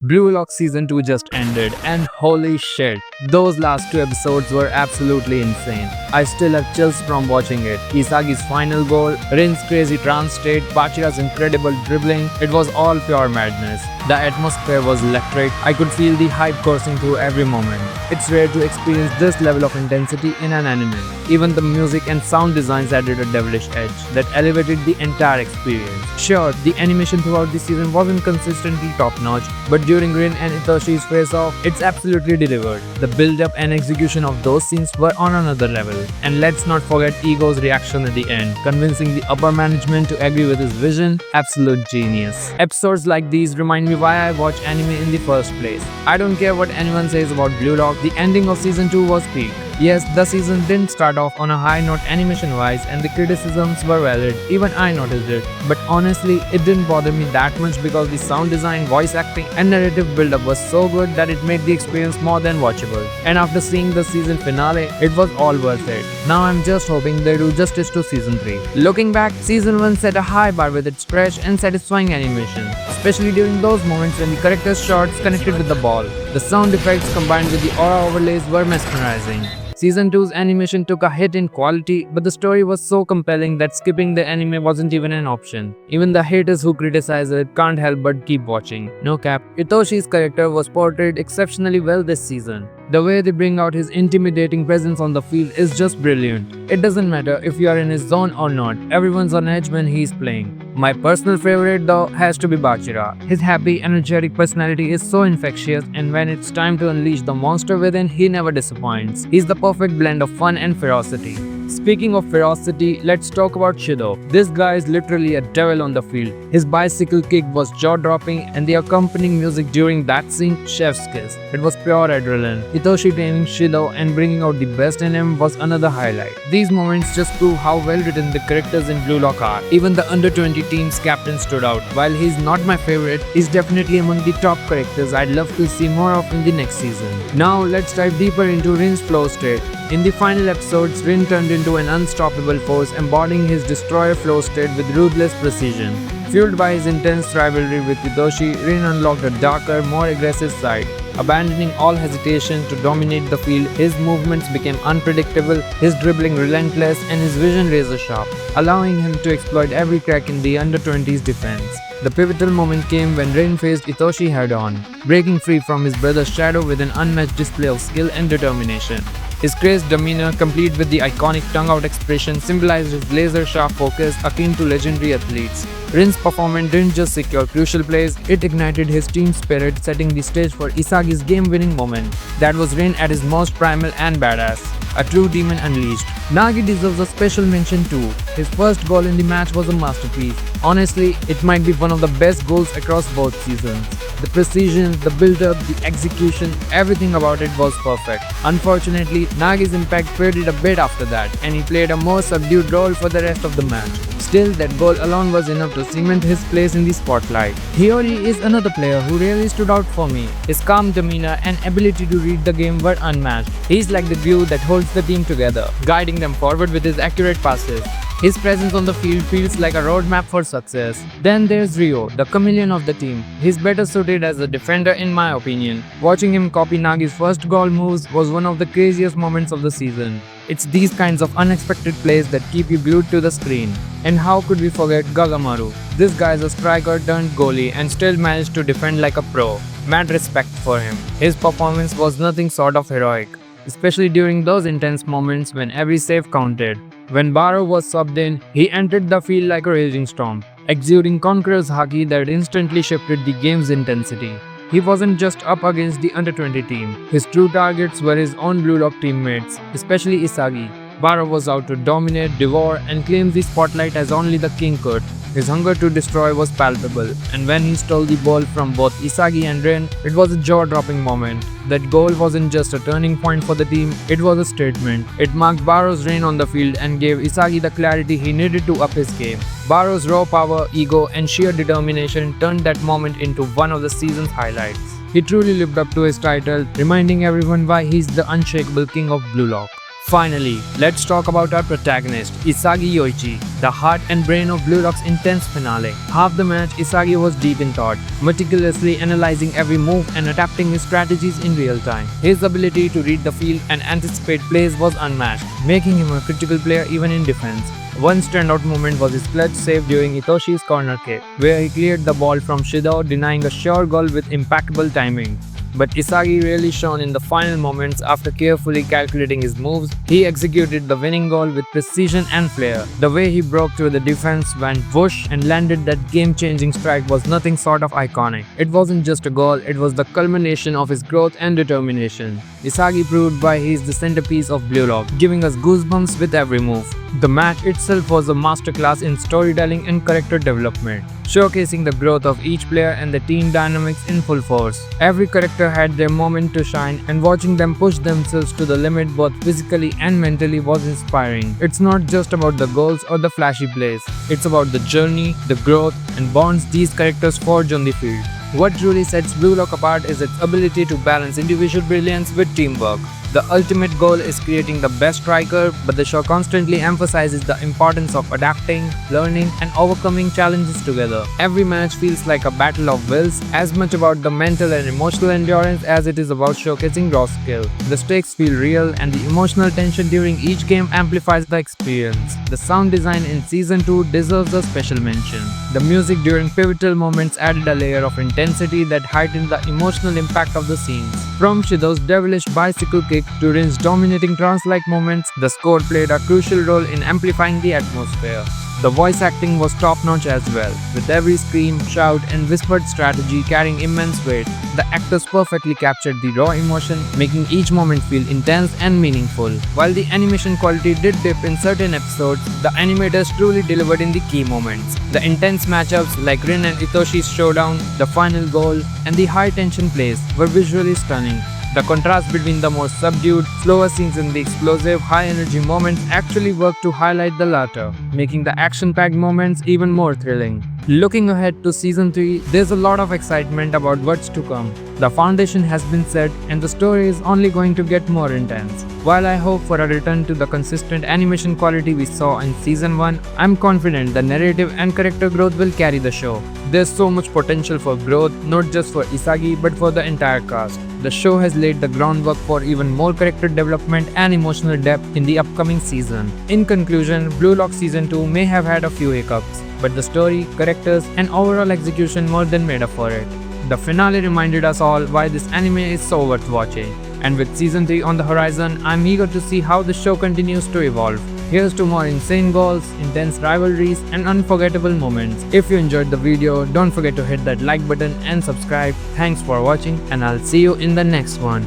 Blue Lock Season 2 just ended and holy shit, those last two episodes were absolutely insane. I still have chills from watching it. Isagi's final goal, Rin's crazy trance state, Bachira's incredible dribbling, it was all pure madness. The atmosphere was electric, I could feel the hype coursing through every moment. It's rare to experience this level of intensity in an anime. Even the music and sound designs added a devilish edge that elevated the entire experience. Sure, the animation throughout the season wasn't consistently top-notch, but during Rin and Itoshi's face-off, it's absolutely delivered. The build-up and execution of those scenes were on another level. And let's not forget Ego's reaction at the end, convincing the upper management to agree with his vision. Absolute genius. Episodes like these remind me why I watch anime in the first place. I don't care what anyone says about Blue Lock, the ending of season 2 was peak. Yes, the season didn't start off on a high note animation-wise and the criticisms were valid, even I noticed it. But honestly, it didn't bother me that much because the sound design, voice acting and narrative build-up was so good that it made the experience more than watchable. And after seeing the season finale, it was all worth it. Now I'm just hoping they do justice to season 3. Looking back, season 1 set a high bar with its fresh and satisfying animation, especially during those moments when the character's shots connected with the ball. The sound effects combined with the aura overlays were mesmerizing. Season 2's animation took a hit in quality, but the story was so compelling that skipping the anime wasn't even an option. Even the haters who criticize it can't help but keep watching. No cap. Itoshi's character was portrayed exceptionally well this season. The way they bring out his intimidating presence on the field is just brilliant. It doesn't matter if you are in his zone or not, everyone's on edge when he's playing. My personal favorite though has to be Bachira. His happy, energetic personality is so infectious, and when it's time to unleash the monster within, he never disappoints. He's the perfect blend of fun and ferocity. Speaking of ferocity, let's talk about Shidou. This guy is literally a devil on the field. His bicycle kick was jaw-dropping and the accompanying music during that scene, chef's kiss. It was pure adrenaline. Itoshi training Shidou and bringing out the best in him was another highlight. These moments just prove how well written the characters in Blue Lock are. Even the under-20 team's captain stood out. While he's not my favorite, he's definitely among the top characters I'd love to see more of in the next season. Now let's dive deeper into Rin's flow state. In the final episodes, Rin turned into an unstoppable force, embodying his destroyer flow state with ruthless precision. Fueled by his intense rivalry with Itoshi, Rin unlocked a darker, more aggressive side. Abandoning all hesitation to dominate the field, his movements became unpredictable, his dribbling relentless, and his vision razor-sharp, allowing him to exploit every crack in the under-20s defense. The pivotal moment came when Rin faced Itoshi head-on, breaking free from his brother's shadow with an unmatched display of skill and determination. His crazed demeanor, complete with the iconic tongue-out expression, symbolized his laser-sharp focus akin to legendary athletes. Rin's performance didn't just secure crucial plays, it ignited his team spirit, setting the stage for Isagi's game-winning moment. That was Rin at his most primal and badass. A true demon unleashed. Nagi deserves a special mention too. His first goal in the match was a masterpiece. Honestly, it might be one of the best goals across both seasons. The precision, the build-up, the execution, everything about it was perfect. Unfortunately, Nagi's impact faded a bit after that, and he played a more subdued role for the rest of the match. Still, that goal alone was enough to cement his place in the spotlight. Hiori is another player who really stood out for me. His calm demeanor and ability to read the game were unmatched. He's like the glue that holds the team together, guiding them forward with his accurate passes. His presence on the field feels like a roadmap for success. Then there's Ryo, the chameleon of the team. He's better suited as a defender in my opinion. Watching him copy Nagi's first goal moves was one of the craziest moments of the season. It's these kinds of unexpected plays that keep you glued to the screen. And how could we forget Gagamaru? This guy's a striker turned goalie and still managed to defend like a pro. Mad respect for him. His performance was nothing short of heroic, especially during those intense moments when every save counted. When Baro was subbed in, he entered the field like a raging storm, exuding conqueror's haki that instantly shifted the game's intensity. He wasn't just up against the under-20 team. His true targets were his own Blue Lock teammates, especially Isagi. Baro was out to dominate, devour, and claim the spotlight as only the king could. His hunger to destroy was palpable, and when he stole the ball from both Isagi and Rin, it was a jaw-dropping moment. That goal wasn't just a turning point for the team, it was a statement. It marked Baro's reign on the field and gave Isagi the clarity he needed to up his game. Baro's raw power, ego, and sheer determination turned that moment into one of the season's highlights. He truly lived up to his title, reminding everyone why he's the unshakable king of Blue Lock. Finally, let's talk about our protagonist, Isagi Yoichi, the heart and brain of Blue Lock's intense finale. Half the match, Isagi was deep in thought, meticulously analyzing every move and adapting his strategies in real time. His ability to read the field and anticipate plays was unmatched, making him a critical player even in defense. One standout moment was his clutch save during Itoshi's corner kick, where he cleared the ball from Shidou, denying a sure goal with impeccable timing. But Isagi really shone in the final moments after carefully calculating his moves. He executed the winning goal with precision and flair. The way he broke through the defense, went whoosh and landed that game-changing strike was nothing short of iconic. It wasn't just a goal, it was the culmination of his growth and determination. Isagi proved why he is the centerpiece of Blue Lock, giving us goosebumps with every move. The match itself was a masterclass in storytelling and character development, showcasing the growth of each player and the team dynamics in full force. Every character had their moment to shine, and watching them push themselves to the limit both physically and mentally was inspiring. It's not just about the goals or the flashy plays, it's about the journey, the growth, and bonds these characters forge on the field. What truly sets Blue Lock apart is its ability to balance individual brilliance with teamwork. The ultimate goal is creating the best striker, but the show constantly emphasizes the importance of adapting, learning, and overcoming challenges together. Every match feels like a battle of wills, as much about the mental and emotional endurance as it is about showcasing raw skill. The stakes feel real, and the emotional tension during each game amplifies the experience. The sound design in Season 2 deserves a special mention. The music during pivotal moments added a layer of intensity that heightened the emotional impact of the scenes. From Shidou's devilish bicycle kick to Rin's dominating trance-like moments, the score played a crucial role in amplifying the atmosphere. The voice acting was top-notch as well, with every scream, shout, and whispered strategy carrying immense weight. The actors perfectly captured the raw emotion, making each moment feel intense and meaningful. While the animation quality did dip in certain episodes, the animators truly delivered in the key moments. The intense matchups like Rin and Itoshi's showdown, the final goal, and the high-tension plays were visually stunning. The contrast between the more subdued, slower scenes and the explosive, high-energy moments actually worked to highlight the latter, making the action-packed moments even more thrilling. Looking ahead to Season 3, there's a lot of excitement about what's to come. The foundation has been set, and the story is only going to get more intense. While I hope for a return to the consistent animation quality we saw in Season 1, I'm confident the narrative and character growth will carry the show. There's so much potential for growth, not just for Isagi but for the entire cast. The show has laid the groundwork for even more character development and emotional depth in the upcoming season. In conclusion, Blue Lock Season 2 may have had a few hiccups, but the story, characters, and overall execution more than made up for it. The finale reminded us all why this anime is so worth watching. And with Season 3 on the horizon, I'm eager to see how the show continues to evolve. Here's to more insane goals, intense rivalries, and unforgettable moments. If you enjoyed the video, don't forget to hit that like button and subscribe. Thanks for watching, and I'll see you in the next one.